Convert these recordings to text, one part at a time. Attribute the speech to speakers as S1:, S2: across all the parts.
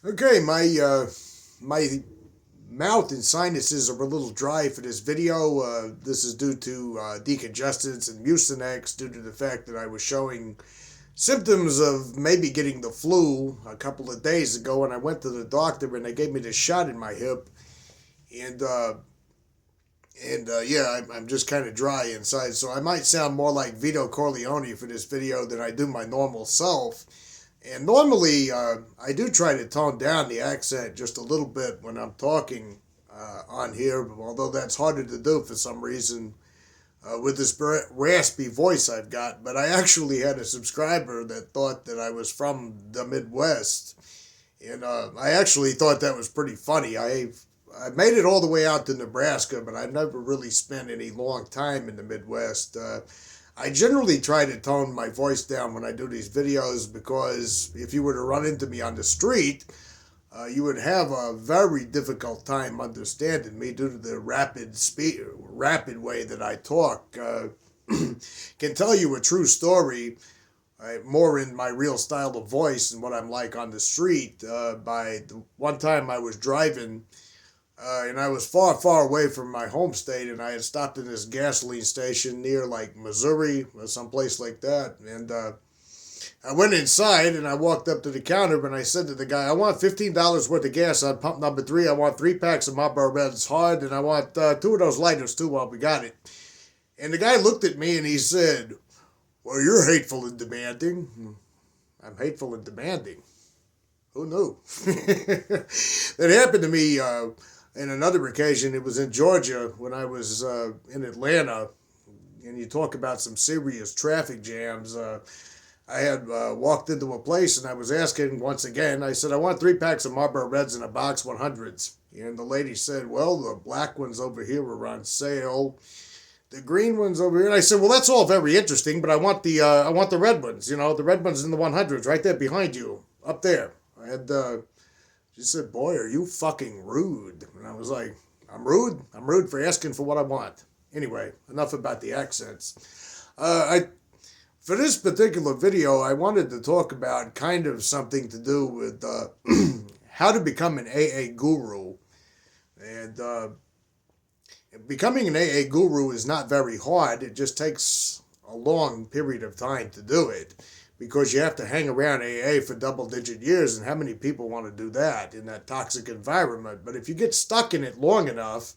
S1: Okay, my mouth and sinuses are a little dry for this video. This is due to decongestants and Mucinex due to the fact that I was showing symptoms of maybe getting the flu a couple of days ago, and I went to the doctor and they gave me this shot in my hip, and uh, yeah, I'm just kind of dry inside, so I might sound more like Vito Corleone for this video than I do my normal self. And normally, I do try to tone down the accent just a little bit when I'm talking on here, although that's harder to do for some reason with this raspy voice I've got. But I actually had a subscriber that thought that I was from the Midwest, and I actually thought that was pretty funny. I made it all the way out to Nebraska, but I've never really spent any long time in the Midwest. I generally try to tone my voice down when I do these videos because if you were to run into me on the street, you would have a very difficult time understanding me due to the rapid way that I talk. Can tell you a true story, more in my real style of voice and what I'm like on the street. By the one time I was driving and I was far, far away from my home state, and I had stopped in this gasoline station near like Missouri or someplace like that. And I went inside and I walked up to the counter and I said to the guy, "I want $15 worth of gas on pump number 3. I want 3 packs of Marlboro Reds hard, and I want 2 of those lighters too while we got it." And the guy looked at me and he said, "Well, you're hateful and demanding." I'm hateful and demanding. Who knew? That happened to me in another occasion. It was in Georgia when I was in Atlanta, and you talk about some serious traffic jams. I had walked into a place and I was asking once again. I said, "I want 3 packs of Marlboro Reds in a box 100s." And the lady said, "Well, the black ones over here are on sale. The green ones over here." And I said, "Well, that's all very interesting, but I want the red ones. You know, the red ones in the 100s, right there behind you, up there." And she said, "Boy, are you fucking rude." And I was like, "I'm rude? I'm rude for asking for what I want." Anyway, enough about the accents. For this particular video, I wanted to talk about kind of something to do with how to become an AA guru. And becoming an AA guru is not very hard. It just takes a long period of time to do it because you have to hang around AA for double-digit years, and how many people want to do that in that toxic environment? But if you get stuck in it long enough,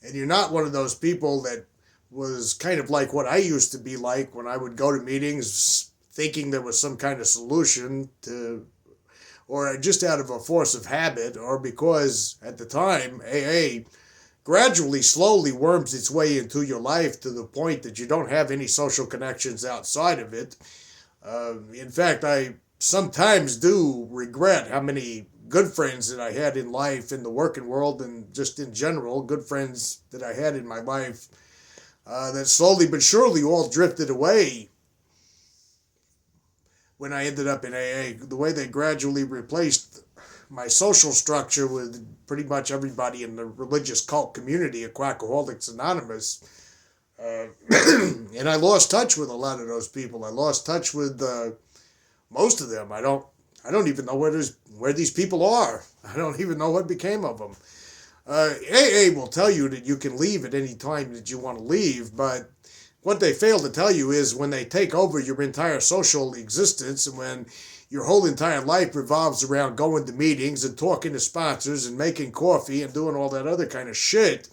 S1: and you're not one of those people that was kind of like what I used to be like when I would go to meetings thinking there was some kind of solution to, or just out of a force of habit, or because at the time AA gradually, slowly worms its way into your life to the point that you don't have any social connections outside of it. In fact, I sometimes do regret how many good friends that I had in life, in the working world, and just in general, good friends that I had in my life that slowly but surely all drifted away when I ended up in AA. The way they gradually replaced my social structure with pretty much everybody in the religious cult community of Quackaholics Anonymous. And I lost touch with a lot of those people. I lost touch with most of them. I don't even know where these people are. I don't even know what became of them. AA will tell you that you can leave at any time that you want to leave, but what they fail to tell you is when they take over your entire social existence and when your whole entire life revolves around going to meetings and talking to sponsors and making coffee and doing all that other kind of shit,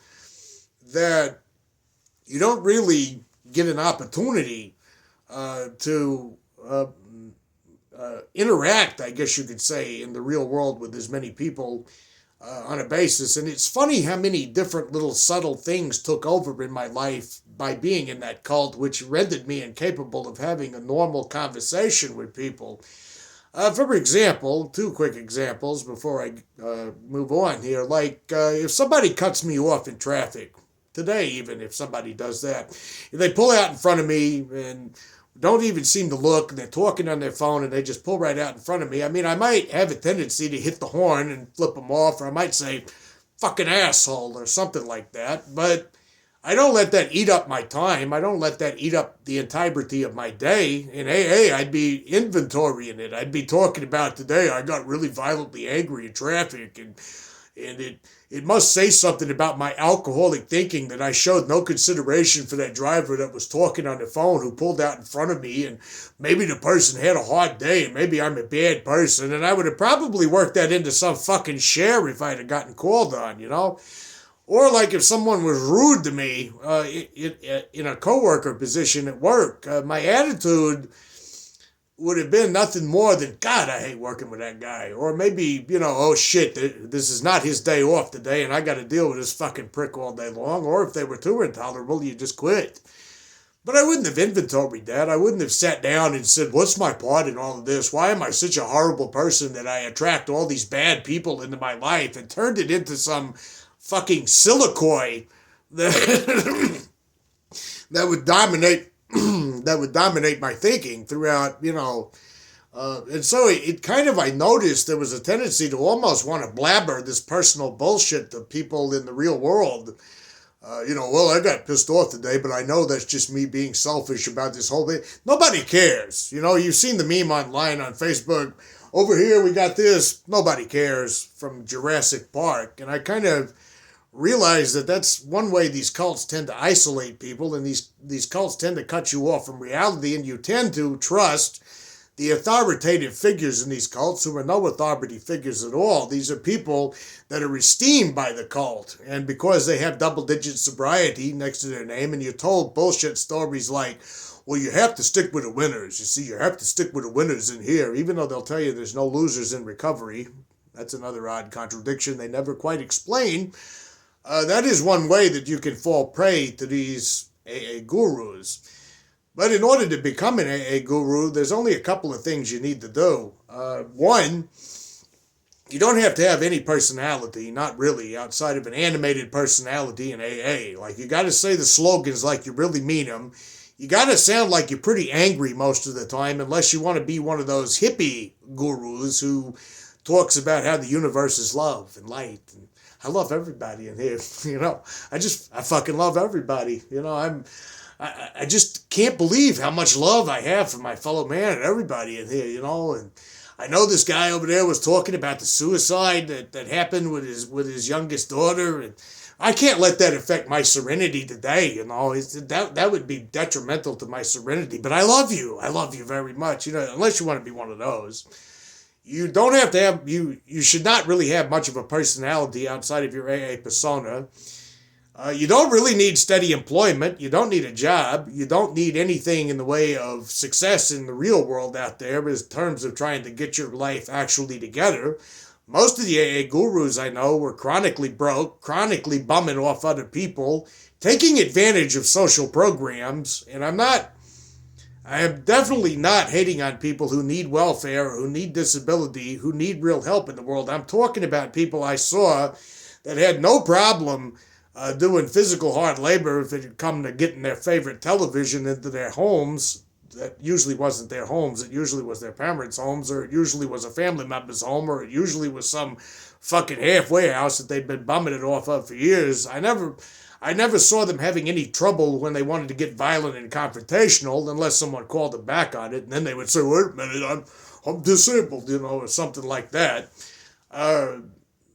S1: that you don't really get an opportunity to interact, I guess you could say, in the real world with as many people on a basis. And it's funny how many different little subtle things took over in my life by being in that cult, which rendered me incapable of having a normal conversation with people. For example, 2 quick examples before I move on here. Like, if somebody cuts me off in traffic, today even if somebody does that, if they pull out in front of me and don't even seem to look, and they're talking on their phone, and they just pull right out in front of me. I mean, I might have a tendency to hit the horn and flip them off, or I might say, "fucking asshole," or something like that. But I don't let that eat up my time. I don't let that eat up the entirety of my day. In AA, I'd be inventorying it. I'd be talking about today I got really violently angry in traffic, and it must say something about my alcoholic thinking that I showed no consideration for that driver that was talking on the phone who pulled out in front of me, and maybe the person had a hard day and maybe I'm a bad person, and I would have probably worked that into some fucking share if I'd have gotten called on, you know? Or like if someone was rude to me in a coworker position at work, my attitude would have been nothing more than, God, I hate working with that guy. Or maybe, oh shit, this is not his day off today and I got to deal with this fucking prick all day long. Or if they were too intolerable, you just quit. But I wouldn't have inventoried that. I wouldn't have sat down and said, what's my part in all of this? Why am I such a horrible person that I attract all these bad people into my life, and turned it into some fucking silicoi that, that would dominate that would dominate my thinking throughout, and so it kind of, I noticed there was a tendency to almost want to blabber this personal bullshit to people in the real world. Well, I got pissed off today, but I know that's just me being selfish about this whole thing. Nobody cares. You've seen the meme online on Facebook. Over here, we got this. Nobody cares, from Jurassic Park. And I kind of realize that that's one way these cults tend to isolate people, and these cults tend to cut you off from reality, and you tend to trust the authoritative figures in these cults who are no authority figures at all. These are people that are esteemed by the cult, and because they have double-digit sobriety next to their name, and you're told bullshit stories like, well, you have to stick with the winners. You see, you have to stick with the winners in here, even though they'll tell you there's no losers in recovery. That's another odd contradiction they never quite explain. That is one way that you can fall prey to these AA gurus. But in order to become an AA guru, there's only a couple of things you need to do. One, you don't have to have any personality, not really, outside of an animated personality in AA. Like, you got to say the slogans like you really mean them. You got to sound like you're pretty angry most of the time, unless you want to be one of those hippie gurus who talks about how the universe is love and light. And I love everybody in here, I fucking love everybody. I just can't believe how much love I have for my fellow man and everybody in here, and I know this guy over there was talking about the suicide that happened with his youngest daughter, and I can't let that affect my serenity today, that would be detrimental to my serenity. But I love you very much, unless you want to be one of those. You don't have to have, you should not really have much of a personality outside of your AA persona. You don't really need steady employment. You don't need a job. You don't need anything in the way of success in the real world out there in terms of trying to get your life actually together. Most of the AA gurus I know were chronically broke, chronically bumming off other people, taking advantage of social programs, and I am definitely not hating on people who need welfare, who need disability, who need real help in the world. I'm talking about people I saw that had no problem doing physical hard labor if it had come to getting their favorite television into their homes. That usually wasn't their homes. It usually was their parents' homes, or it usually was a family member's home, or it usually was some fucking halfway house that they'd been bumming it off of for years. I never saw them having any trouble when they wanted to get violent and confrontational, unless someone called them back on it, and then they would say, wait a minute, I'm disabled, or something like that.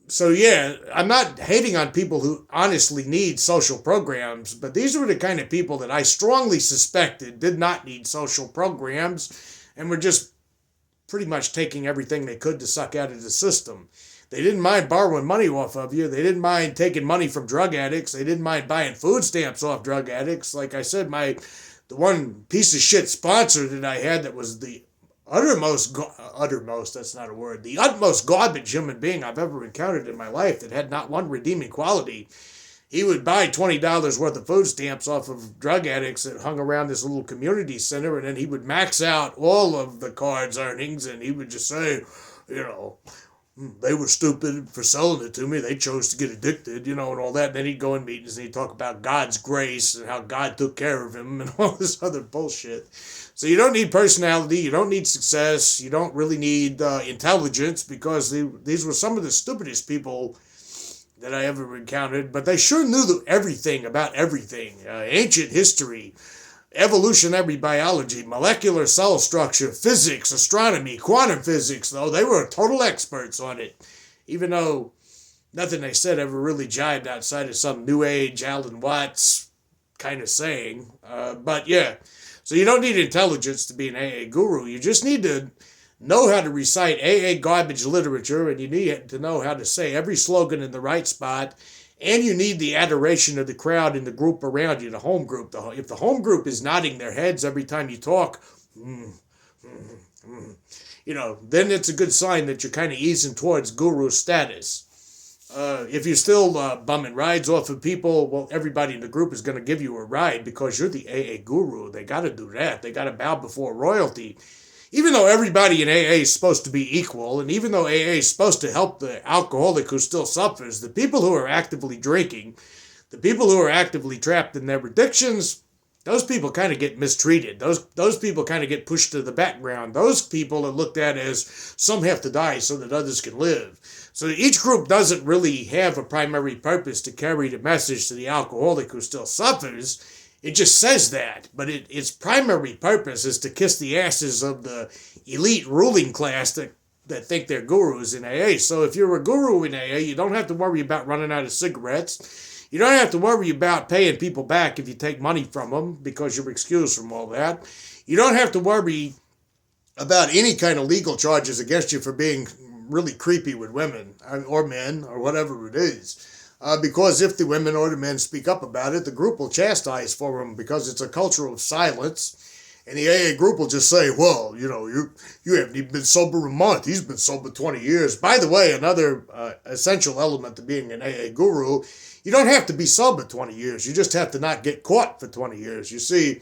S1: So yeah, I'm not hating on people who honestly need social programs, but these were the kind of people that I strongly suspected did not need social programs and were just pretty much taking everything they could to suck out of the system. They didn't mind borrowing money off of you. They didn't mind taking money from drug addicts. They didn't mind buying food stamps off drug addicts. Like I said, the one piece of shit sponsor that I had that was the that's not a word, the utmost garbage human being I've ever encountered in my life that had not one redeeming quality. He would buy $20 worth of food stamps off of drug addicts that hung around this little community center, and then he would max out all of the card's earnings, and he would just say, they were stupid for selling it to me. They chose to get addicted, and all that. And then he'd go in meetings and he'd talk about God's grace and how God took care of him and all this other bullshit. So you don't need personality. You don't need success. You don't really need intelligence, because these were some of the stupidest people that I ever encountered, but they sure knew everything about everything. Ancient history, evolutionary biology, molecular cell structure, physics, astronomy, quantum physics, though. They were total experts on it, even though nothing they said ever really jibed outside of some New Age Alan Watts kind of saying. But yeah, so you don't need intelligence to be an AA guru. You just need to know how to recite AA garbage literature, and you need to know how to say every slogan in the right spot, and you need the adoration of the crowd and the group around you, the home group. If the home group is nodding their heads every time you talk, then it's a good sign that you're kind of easing towards guru status. If you're still bumming rides off of people, well, everybody in the group is going to give you a ride because you're the AA guru. They got to do that. They got to bow before royalty. Even though everybody in AA is supposed to be equal, and even though AA is supposed to help the alcoholic who still suffers, the people who are actively drinking, the people who are actively trapped in their addictions, those people kind of get mistreated. Those people kind of get pushed to the background. Those people are looked at as some have to die so that others can live. So each group doesn't really have a primary purpose to carry the message to the alcoholic who still suffers. It just says that, but its primary purpose is to kiss the asses of the elite ruling class that think they're gurus in AA. So if you're a guru in AA, you don't have to worry about running out of cigarettes. You don't have to worry about paying people back if you take money from them because you're excused from all that. You don't have to worry about any kind of legal charges against you for being really creepy with women or men or whatever it is. Because if the women or the men speak up about it, the group will chastise for them because it's a culture of silence. And the AA group will just say, well, you haven't even been sober a month. He's been sober 20 years. By the way, another essential element to being an AA guru, you don't have to be sober 20 years. You just have to not get caught for 20 years. You see,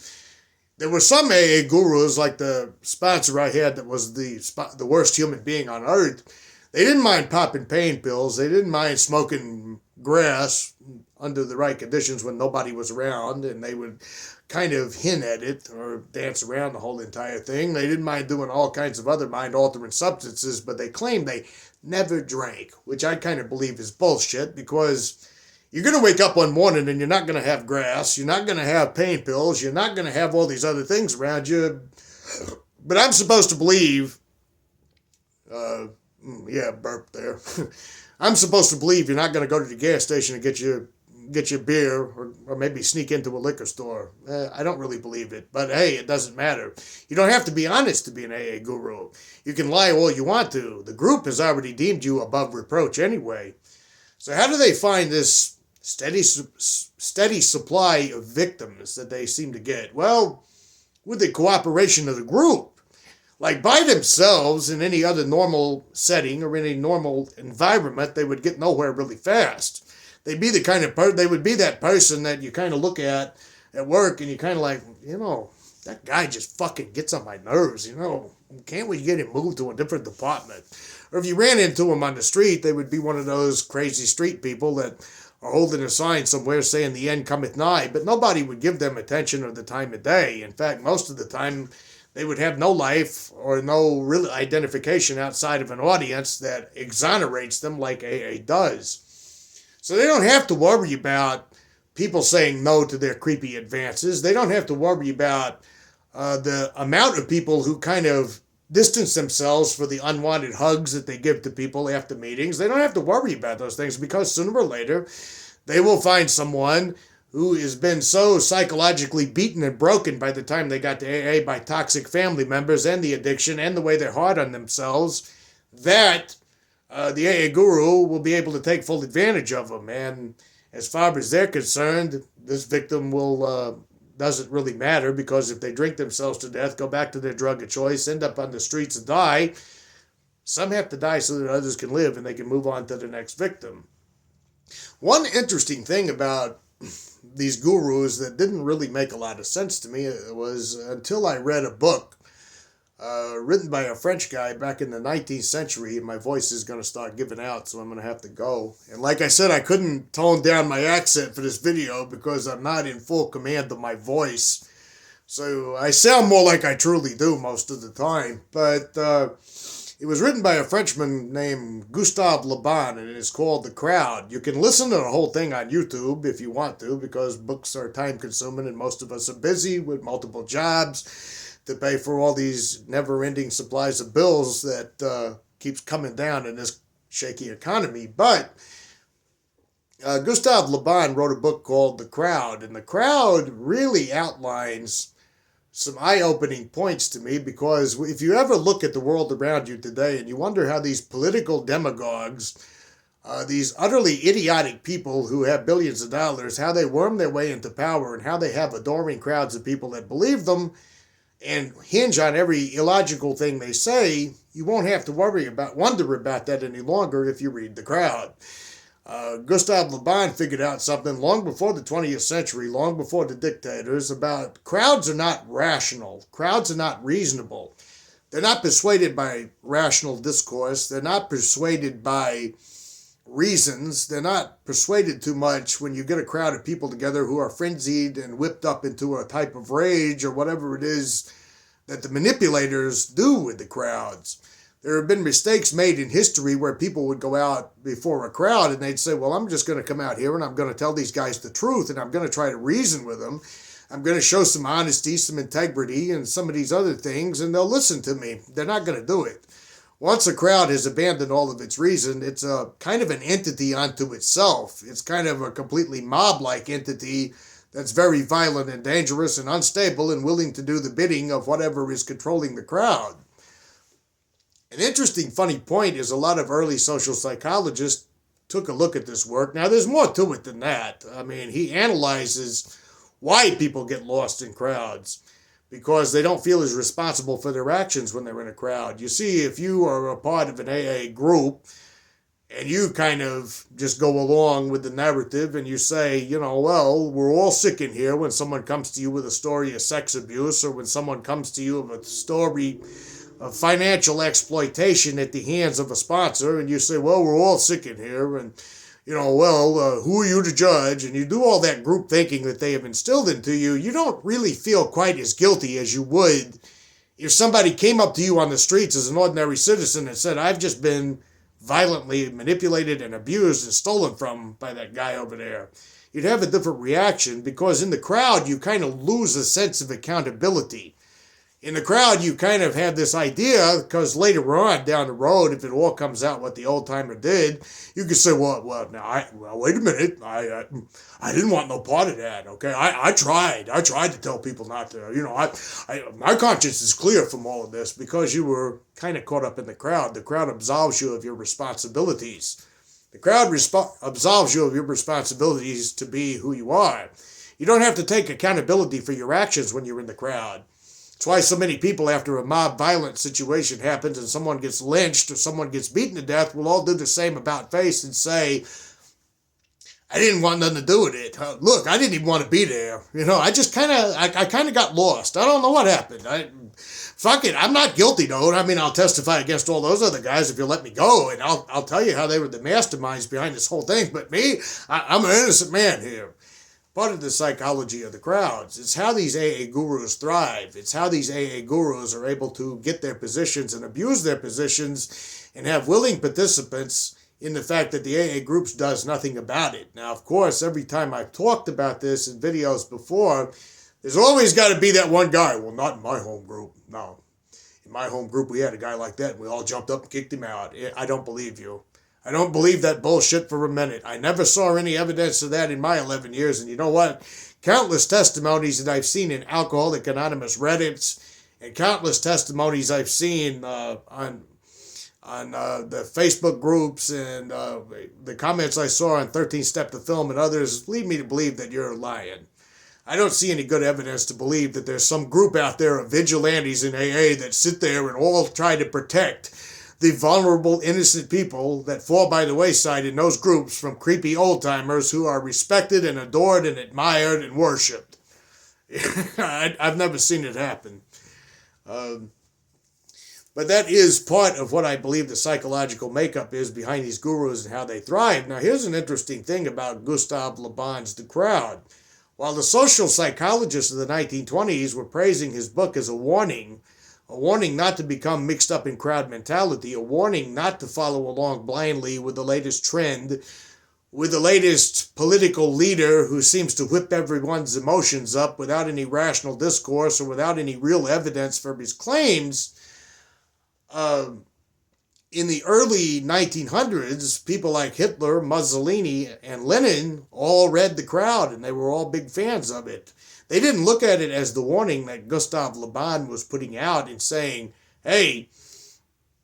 S1: there were some AA gurus, like the sponsor I had that was the worst human being on earth. They didn't mind popping pain pills. They didn't mind smoking grass under the right conditions when nobody was around, and they would kind of hint at it or dance around the whole entire thing. They didn't mind doing all kinds of other mind-altering substances, but they claimed they never drank, which I kind of believe is bullshit, because you're going to wake up one morning and you're not going to have grass, you're not going to have pain pills, you're not going to have all these other things around you. But I'm supposed to believe, burp there. I'm supposed to believe you're not going to go to the gas station and get your beer or maybe sneak into a liquor store. I don't really believe it, but hey, it doesn't matter. You don't have to be honest to be an AA guru. You can lie all you want to. The group has already deemed you above reproach anyway. So how do they find this steady supply of victims that they seem to get? Well, with the cooperation of the group. Like by themselves, in any other normal setting or in a normal environment, they would get nowhere really fast. They'd be the kind of they would be that person that you kind of look at work and you kind of like, that guy just fucking gets on my nerves, Can't we get him moved to a different department? Or if you ran into him on the street, they would be one of those crazy street people that are holding a sign somewhere saying the end cometh nigh, but nobody would give them attention or the time of day. In fact, most of the time, they would have no life or no real identification outside of an audience that exonerates them like AA does. So they don't have to worry about people saying no to their creepy advances. They don't have to worry about the amount of people who kind of distance themselves for the unwanted hugs that they give to people after meetings. They don't have to worry about those things because sooner or later they will find someone who has been so psychologically beaten and broken by the time they got to AA by toxic family members and the addiction and the way they're hard on themselves, that the AA guru will be able to take full advantage of them. And as far as they're concerned, this victim doesn't really matter, because if they drink themselves to death, go back to their drug of choice, end up on the streets and die, some have to die so that others can live and they can move on to the next victim. One interesting thing about these gurus that didn't really make a lot of sense to me was until I read a book written by a French guy back in the 19th century, and my voice is going to start giving out, so I'm going to have to go. And like I said, I couldn't tone down my accent for this video because I'm not in full command of my voice. So I sound more like I truly do most of the time. But It was written by a Frenchman named Gustav Le Bon, and it is called The Crowd. You can listen to the whole thing on YouTube if you want to, because books are time-consuming and most of us are busy with multiple jobs to pay for all these never-ending supplies of bills that keeps coming down in this shaky economy. But Gustav Le Bon wrote a book called The Crowd, and The Crowd really outlines some eye-opening points to me, because if you ever look at the world around you today and you wonder how these political demagogues, these utterly idiotic people who have billions of dollars, how they worm their way into power and how they have adoring crowds of people that believe them and hinge on every illogical thing they say, you won't have to wonder about that any longer if you read The Crowd. Gustav Le Bon figured out something long before the 20th century, long before the dictators, about crowds are not rational. Crowds are not reasonable. They're not persuaded by rational discourse. They're not persuaded by reasons. They're not persuaded too much when you get a crowd of people together who are frenzied and whipped up into a type of rage or whatever it is that the manipulators do with the crowds. There have been mistakes made in history where people would go out before a crowd and they'd say, well, I'm just going to come out here and I'm going to tell these guys the truth and I'm going to try to reason with them. I'm going to show some honesty, some integrity, and some of these other things, and they'll listen to me. They're not going to do it. Once a crowd has abandoned all of its reason, it's a kind of an entity unto itself. It's kind of a completely mob-like entity that's very violent and dangerous and unstable and willing to do the bidding of whatever is controlling the crowd. An interesting, funny point is a lot of early social psychologists took a look at this work. Now, there's more to it than that. I mean, he analyzes why people get lost in crowds, because they don't feel as responsible for their actions when they're in a crowd. You see, if you are a part of an AA group and you kind of just go along with the narrative and you say, you know, well, we're all sick in here when someone comes to you with a story of sex abuse, or when someone comes to you with a story of financial exploitation at the hands of a sponsor, and you say, well, we're all sick in here, and, you know, well, who are you to judge? And you do all that group thinking that they have instilled into you, you don't really feel quite as guilty as you would if somebody came up to you on the streets as an ordinary citizen and said, I've just been violently manipulated and abused and stolen from by that guy over there. You'd have a different reaction, because in the crowd, you kind of lose a sense of accountability. In the crowd, you kind of have this idea, because later on down the road, if it all comes out what the old timer did, you can say, well, wait a minute, I didn't want no part of that. Okay, I tried to tell people not to. You know, my conscience is clear from all of this, because you were kind of caught up in the crowd. The crowd absolves you of your responsibilities. The crowd absolves you of your responsibilities to be who you are. You don't have to take accountability for your actions when you're in the crowd. That's why so many people, after a mob violent situation happens and someone gets lynched or someone gets beaten to death, will all do the same about face and say, I didn't want nothing to do with it. Look, I didn't even want to be there. You know, I kind of got lost. I don't know what happened. Fuck it, I'm not guilty though. I mean, I'll testify against all those other guys if you let me go, and I'll tell you how they were the masterminds behind this whole thing. But me, I'm an innocent man here. Part of the psychology of the crowds. It's how these AA gurus thrive. It's how these AA gurus are able to get their positions and abuse their positions and have willing participants in the fact that the AA groups does nothing about it. Now, of course, every time I've talked about this in videos before, there's always got to be that one guy. Well, not in my home group. No. In my home group, we had a guy like that, and we all jumped up and kicked him out. I don't believe you. I don't believe that bullshit for a minute. I never saw any evidence of that in my 11 years. And you know what? Countless testimonies that I've seen in Alcoholic Anonymous Reddits, and countless testimonies I've seen on the Facebook groups, and the comments I saw on 13 Step to Film and others lead me to believe that you're lying. I don't see any good evidence to believe that there's some group out there of vigilantes in AA that sit there and all try to protect the vulnerable, innocent people that fall by the wayside in those groups from creepy old-timers who are respected and adored and admired and worshipped. I've never seen it happen. But that is part of what I believe the psychological makeup is behind these gurus and how they thrive. Now, here's an interesting thing about Gustav Le Bon's The Crowd. While the social psychologists of the 1920s were praising his book as a warning a warning not to become mixed up in crowd mentality, a warning not to follow along blindly with the latest trend, with the latest political leader who seems to whip everyone's emotions up without any rational discourse or without any real evidence for his claims. In the early 1900s, people like Hitler, Mussolini, and Lenin all read the crowd, and they were all big fans of it. They didn't look at it as the warning that Gustav Le Bon was putting out and saying, hey,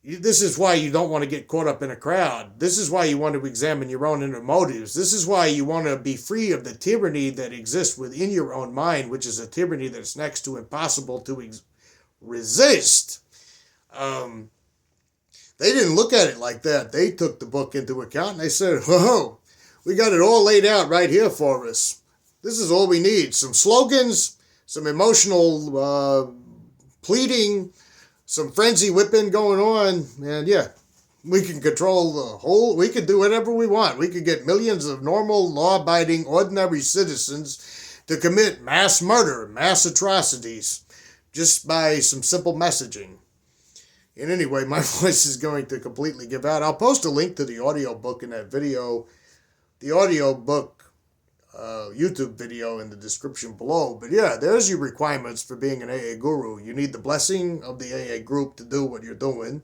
S1: this is why you don't want to get caught up in a crowd. This is why you want to examine your own inner motives. This is why you want to be free of the tyranny that exists within your own mind, which is a tyranny that's next to impossible to resist. They didn't look at it like that. They took the book into account and they said, whoa, we got it all laid out right here for us. This is all we need. Some slogans, some emotional pleading, some frenzy whipping going on. And yeah, we can control the whole, we can do whatever we want. We could get millions of normal, law-abiding, ordinary citizens to commit mass murder, mass atrocities, just by some simple messaging. And anyway, my voice is going to completely give out. I'll post a link to the audiobook in that video, the audiobook YouTube video in the description below. But yeah, there's your requirements for being an AA guru. You need the blessing of the AA group to do what you're doing.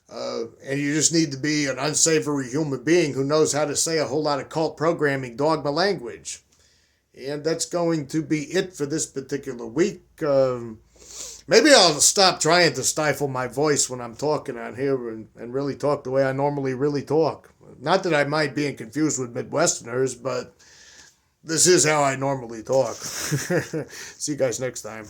S1: And you just need to be an unsavory human being who knows how to say a whole lot of cult programming dogma language. And that's going to be it for this particular week. Maybe I'll stop trying to stifle my voice when I'm talking on here and really talk the way I normally really talk. Not that I might be confused with Midwesterners, but this is how I normally talk. See you guys next time.